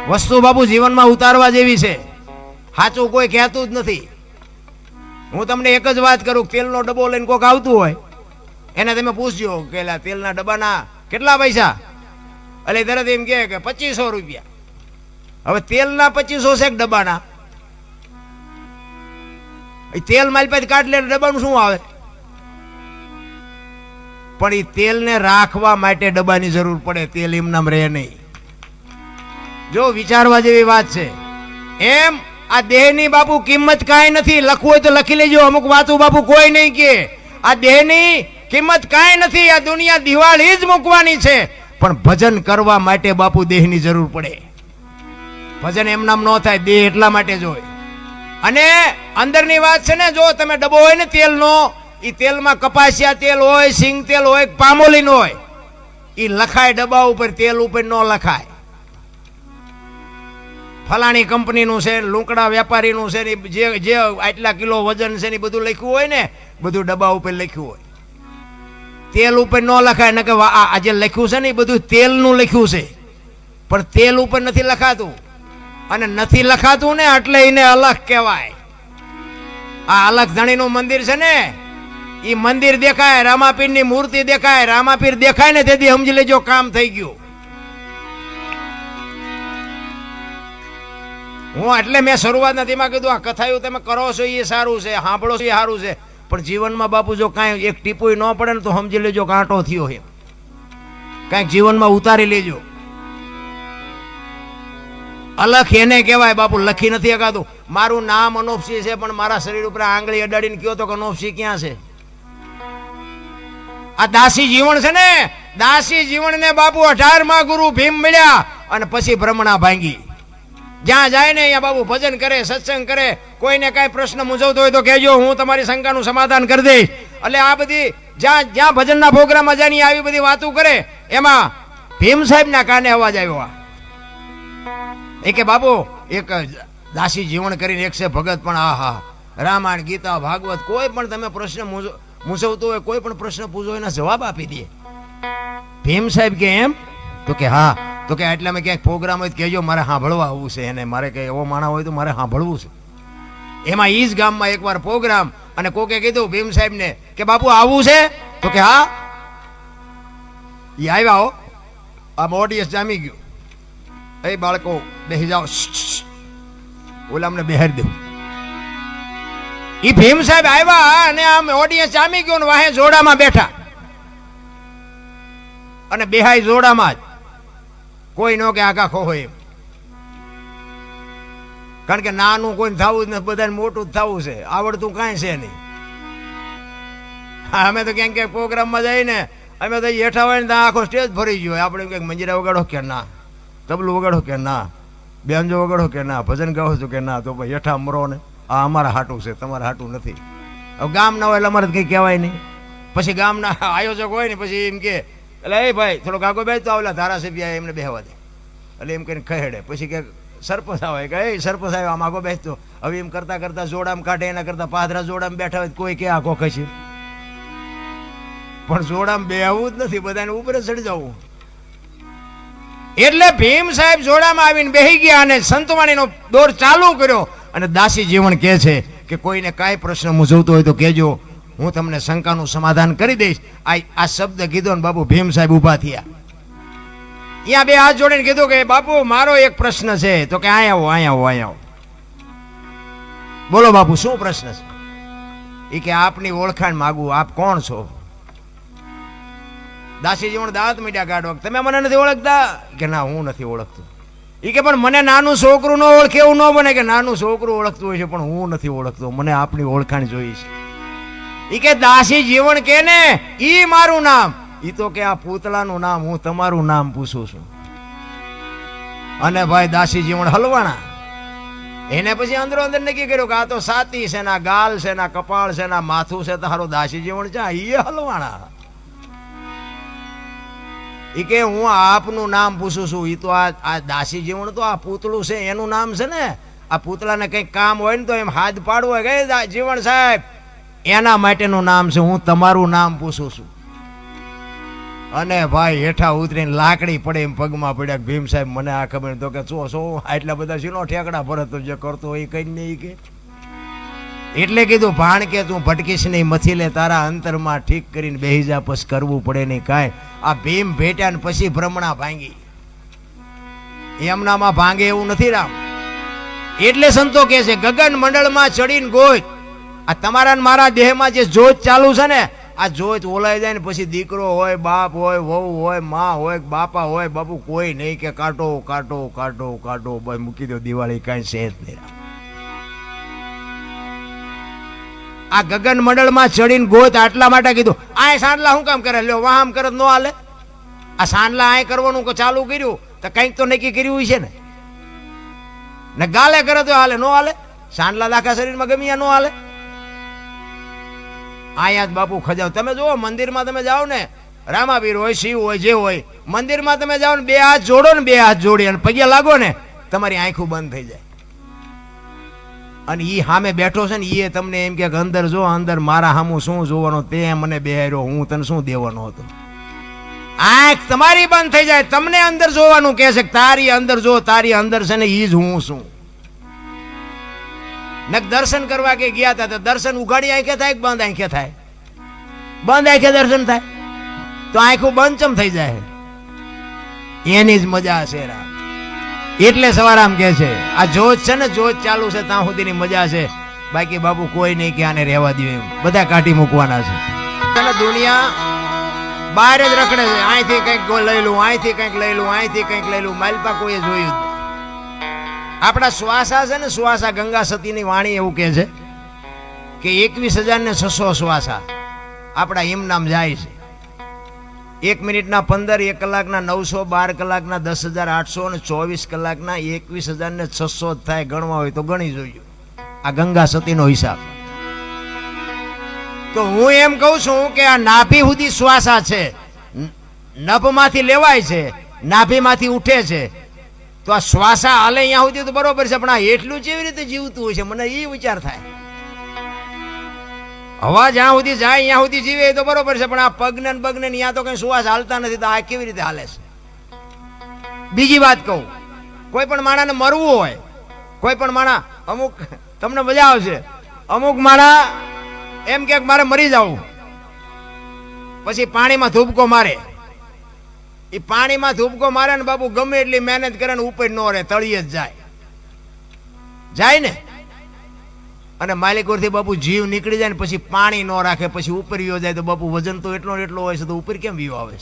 વસ્તુ બાપુ જીવનમાં ઉતારવા જેવી છે, સાચું કોઈ કહેતું જ નથી. હું તમને એક જ વાત કરું, તેલનો ડબ્બો લઈને કોક આવતું હોય એને તમે પૂછજો કે તેલના ડબ્બાના કેટલા પૈસા, એટલે તરત એમ કે 2500 રૂપિયા. હવે તેલના 2500 છે ડબ્બાના, તેલ મારી પાસે કાઢ લે ડબ્બાનું શું આવે? પણ એ તેલને રાખવા માટે ડબ્બાની જરૂર પડે, તેલ એમનામ રહે નહીં. જો વિચારવા જેવી વાત છે. એમ આ દેહની બાપુ કિંમત કાંઈ નથી. લખવું હોય તો લખી લેજો, અમુક વાતું બાપુ કોઈ નહીં કે આ દેહની કિંમત કાંઈ નથી. આ દુનિયા દિવાળી જ મૂકવાની છે, પણ ભજન કરવા માટે બાપુ દેહની જરૂર પડે. ભજન એમનામ ન થાય, દેહ એટલા માટે જ હોય. અને અંદરની વાત છે ને, જો તમે ડબ્બો હોય ને તેલનો, એ તેલમાં કપાસિયા તેલ હોય, સિંગ તેલ હોય, પામોલીન હોય, એ લખાય ડબ્બા ઉપર, તેલ ઉપર ન લખાય. ફલાણી કંપનીનું છે, લુંકડા વેપારીનું છે, જે આટલા કિલો વજન છે ને બધું લખ્યું હોય ને, બધું ડબ્બા ઉપર લખ્યું હોય. તેલ ઉપર ન લખાય. ને કે આ જે લખ્યું છે ને એ બધું તેલનું લખ્યું છે, પણ તેલ ઉપર નથી લખાતું. અને નથી લખાતું ને એટલે એને અલગ કહેવાય. આ અલગ ધણીનું મંદિર છે ને, એ મંદિર દેખાય, રામાપીરની મૂર્તિ દેખાય, રામાપીર દેખાય ને તેથી સમજી લેજો કામ થઈ ગયું. હું એટલે મેં શરૂઆતના તેમાં કીધું આ કથાયું તમે કરો છો એ સારું છે, સાંભળો છો એ સારું છે, પણ જીવનમાં બાપુ જો કાંઈ એક ટીપુય ન પડે ને તો સમજી લેજો કાંટો થયો એમ. કાંઈક જીવનમાં ઉતારી લેજો. અલખ એને કહેવાય બાપુ, લખી નથી શકાતું. મારું નામ અનોપસિંહ છે, પણ મારા શરીર ઉપર આંગળી અડાડીને કયો તો કે અનોપસિંહ ક્યાં છે? આ દાસી જીવન છે ને, દાસી જીવનને બાપુ 18મા ગુરુ ભીમ મળ્યા અને પછી ભ્રમણા ભાંગી. જ્યાં જાય ને અહીંયા બાપુ ભજન કરે, સત્સંગ કરે. કોઈને કાંઈ પ્રશ્ન મૂંઝવતો હોય તો કહેજો, હું તમારી શંકાનું સમાધાન કરી દઈશ. એટલે આ બધી જ્યાં ભજનના પ્રોગ્રામમાં જાય આવી બધી વાતો કરે, એમાં ભીમ સાહેબના કાને અવાજ આવ્યો. એ કે બાપુ એક દાસી જીવન કરીને એક છે ભગત, પણ આહા રામાયણ, ગીતા, ભાગવત કોઈ પણ તમે પ્રશ્ન મૂંઝવતો હોય, કોઈ પણ પ્રશ્ન પૂછો એના જવાબ આપી દે. ભીમ સાહેબ કે એમ? તો કે હા. તો કે એટલે મેં ક્યાંક પ્રોગ્રામ હોય કહેજો, મારે સાંભળવા આવવું છે. એને મારે કંઈ એવો માણસ હોય તો મારે સાંભળવું છે. એમાં ઈ જ ગામમાં એકવાર પ્રોગ્રામ, અને કોકે કીધું ભીમ સાહેબને કે બાપુ આવવું છે? તો કે હા. એ આવ્યા હો, આ ઓડિયન્સ જામી ગયું. એ બાળકો બેસી જાઓ, ઓલા અમને બેહારી દઉં. એ ભીમ સાહેબ આવ્યા અને આમ ઓડિયન્સ જામી ગયો ને વાહે જોડામાં બેઠા, અને બેહાઈ જોડામાં જ. કોઈ નો કે આખા ખો હોય એમ, કારણ કે નાનું કોઈ થવું જ નથી, બધાને મોટું જ થવું છે. આવડતું કાંઈ છે નહીં. અમે તો ક્યાંક ક્યાંક પ્રોગ્રામમાં જઈને અમે તો હેઠા હોય ને ત્યાં આખો સ્ટેજ ભરી ગયો. આપણે ક્યાંક મંજીરા વગાડો કે ના, તબલું વગાડો કે ના, બેન્જો વગાડો કે ના, ભજન ગાવો છો કે ના, તો ભાઈ હેઠા મરો ને આ અમારા હાટું છે, તમારા હાટું નથી. હવે ગામ ના હોય એટલે અમારે કંઈ કહેવાય નહીં. પછી ગામના આયોજક હોય ને પછી એમ કે એટલે એ ભાઈ થોડોક આગો બેસતો આવલા ધારાસભ્ય એમને બેહવા દે, એટલે એમ કરીને ખહેડે. પછી કે સરપંચ આવે કે એ સરપંચ આવ્યો આમ આગો બેસતો. હવે એમ કરતા કરતા જોડામાં કાઢે, એના કરતા પાદરા જોડામાં બેઠા હોય કોઈ કે આખો ખસી, પણ જોડામાં બેહવું જ નથી, બધાને ઉપર ચડી જવું. એટલે ભીમ સાહેબ જોડામાં આવીને બેહી ગયા અને સંતવાણીનો દોર ચાલુ કર્યો. અને દાસી જીવન કહે છે કે કોઈને કાંઈ પ્રશ્ન મૂંઝવતો હોય તો કહેજો, હું તમને શંકાનું સમાધાન કરી દઈશ. આ શબ્દ કીધો ને બાપુ ભીમ સાહેબ ઉભા થયા. અહીંયા બે હાથ જોડીને કીધું કે બાપુ મારો એક પ્રશ્ન છે. તો કે અહીંયા આવો, અહીંયા આવો, અહીંયા આવો. બોલો બાપુ શું પ્રશ્ન છે? એ કે આપની ઓળખાણ માગું, આપ કોણ છો? દાસી જીવન દાંત મીડિયા કાઢો, તમે મને નથી ઓળખતા? કે ના હું નથી ઓળખતો. એ કે પણ મને નાનું છોકરું ન ઓળખે એવું ન બને કે નાનું છોકરું ઓળખતું હોય છે પણ હું નથી ઓળખતો, મને આપની ઓળખાણ જોઈ છે. ઈ કે દાસી જીવન કે ને ઈ મારું નામ. ઈ તો કે આ પૂતળાનું નામ, હું તમારું નામ પૂછું છું. અને ભાઈ દાસી જીવન હલવાણા. એને પછી અંદરો અંદર નક્કી કર્યું કે આ તો સાતી છે, ના ગાલ છે, ના કપાળ છે, ના માથું છે, તારો દાસી જીવન છે. ઈ હલવાણા. ઈ કે હું આપનું નામ પૂછું છું. ઈ તો આ દાસી જીવન તો આ પૂતળું છે એનું નામ છે ને. આ પૂતળાને કંઈક કામ હોય ને તો એમ હાથ પાડવો હોય કે જીવન સાહેબ એના માટેનું નામ છે, હું તમારું નામ પૂછું છું. અને ભાઈ હેઠા ઉતરીને લાકડી પડે એમ પગમાં પડ્યા કે ભીમ સાહેબ મને આ ખબર તો કે સો આટલા બધા શીનો ઠેકડા ભરત તો જે કરતો હોય એ કઈ નહીં કે એટલે કીધું ભાણ કે તું ભટકીશ નહીં મથી લે તારા અંતરમાં ઠીક કરીને બેહી જા પછી કરવું પડે નહીં કાંઈ આ ભીમ ભેટ્યા ને પછી ભ્રમણા ભાંગી એમનામાં ભાંગે એવું નથી રામ એટલે સંતો કે છે ગગન મંડળમાં ચડીને ગોત આ તમારા ને મારા દેહમાં જે જોત ચાલુ છે ને આ જોત ઓલાઈ જાય ને પછી દીકરો હોય બાપ હોય વહુ હોય માં હોય બાપા હોય બાપુ કોઈ નહીં કે કાટો કાટો કાટો કાટો ભાઈ મૂકી દો દિવાળી કાંઈ છે જ નહીં આ ગગન મંડળમાં ચડીને ગોત આટલા માટે કીધું આ સાંડલા શું કામ કરે લ્યો વાહમ કરે ન હાલે આ સાંડલા આ કરવાનું ચાલુ કર્યું તો કંઈક તો નક્કી કર્યું છે ને ગાલે કરે તો હાલે નો હાલે સાંડલા દાખા શરીરમાં ગમ્યા નો હાલે આયા જ બાપુ ખજાવ તમે જુઓ મંદિરમાં તમે જાઓ ને રામાવીર હોય શિવ હોય જે હોય મંદિરમાં તમે જાઓ ને બે હાથ જોડો ને બે હાથ જોડી અને પગે લાગો ને તમારી આંખો બંધ થઈ જાય અને ઈ સામે બેઠો છે ને એ તમને એમ કે અંદર જો અંદર મારા સામું શું જોવાનો તે મને બેહાર્યો હું તને શું દેવાનો હતો આંખ તમારી બંધ થઈ જાય તમને અંદર જોવાનું કહે છે તારી અંદર જો તારી અંદર છે ને ઈ જ હું છું નક દર્શન કરવા કે ગયા હતા તો દર્શન ઉઘાડી આંખે થાય બંધ આંખે થાય બંધ આંખે દર્શન થાય તો આંખો બંધ ચમ થઈ જાય એની જ મજા છે રામ એટલે સવારામ કે છે આ જોત છે ને જોત ચાલુ છે ત્યાં સુધીની મજા છે બાકી બાપુ કોઈ નહીં કે આને રહેવા દે એમ બધા કાઢી મૂકવાના છે દુનિયા બહાર જ રખડે છે અહીંથી કંઈક લઈ લઉં અહીંથી કંઈક લઈ લઉં અહીંથી કંઈક લઈ લઉં માલપા કોઈએ જોયું જ આપણા શ્વાસા છે ને શ્વાસા ગંગા સતીની વાણી એવું કહે છે કે 21,600 શ્વાસા આપણા એમ નામ જાય છે 1 મિનિટના 15 1 કલાકના 900 12 કલાકના 10,800 અને 24 કલાકના 21,600 થાય ગણવા હોય તો ગણી જોઈએ આ ગંગા સતીનો હિસાબ તો હું એમ કહું છું કે આ નાભી સુધી શ્વાસા છે નભમાંથી લેવાય છે નાભીમાંથી ઉઠે છે તો આ શ્વાસા હાલે અહીંયા સુધી તો બરોબર છે પણ આ એટલું જેવી રીતે જીવતું હોય છે મને એ વિચાર થાય હવા જ્યાં સુધી જાય અહીંયા સુધી જીવે તો બરોબર છે પણ આ પગને બગને ત્યાં તો કઈ શ્વાસ હાલતા નથી તો આ કેવી રીતે હાલે છે બીજી વાત કહું કોઈ પણ માણાને મરવું હોય કોઈ પણ માણા અમુક તમને મજા આવશે અમુક માણા એમ કે મારે મરી જવું પછી પાણીમાં ધૂબકો મારે એ પાણીમાં ધૂબકો મારે ને બાપુ ગમે એટલી મહેનત કરે ને ઉપર ન રહે તળિયે જ જાય ને અને માલિકોરથી બાપુ જીવ નીકળી જાય ને પછી પાણી ન રાખે પછી ઉપર વિયો જાય તો બાપુ વજન તો એટલો હોય છે તો ઉપર કેમ વિયો આવે છે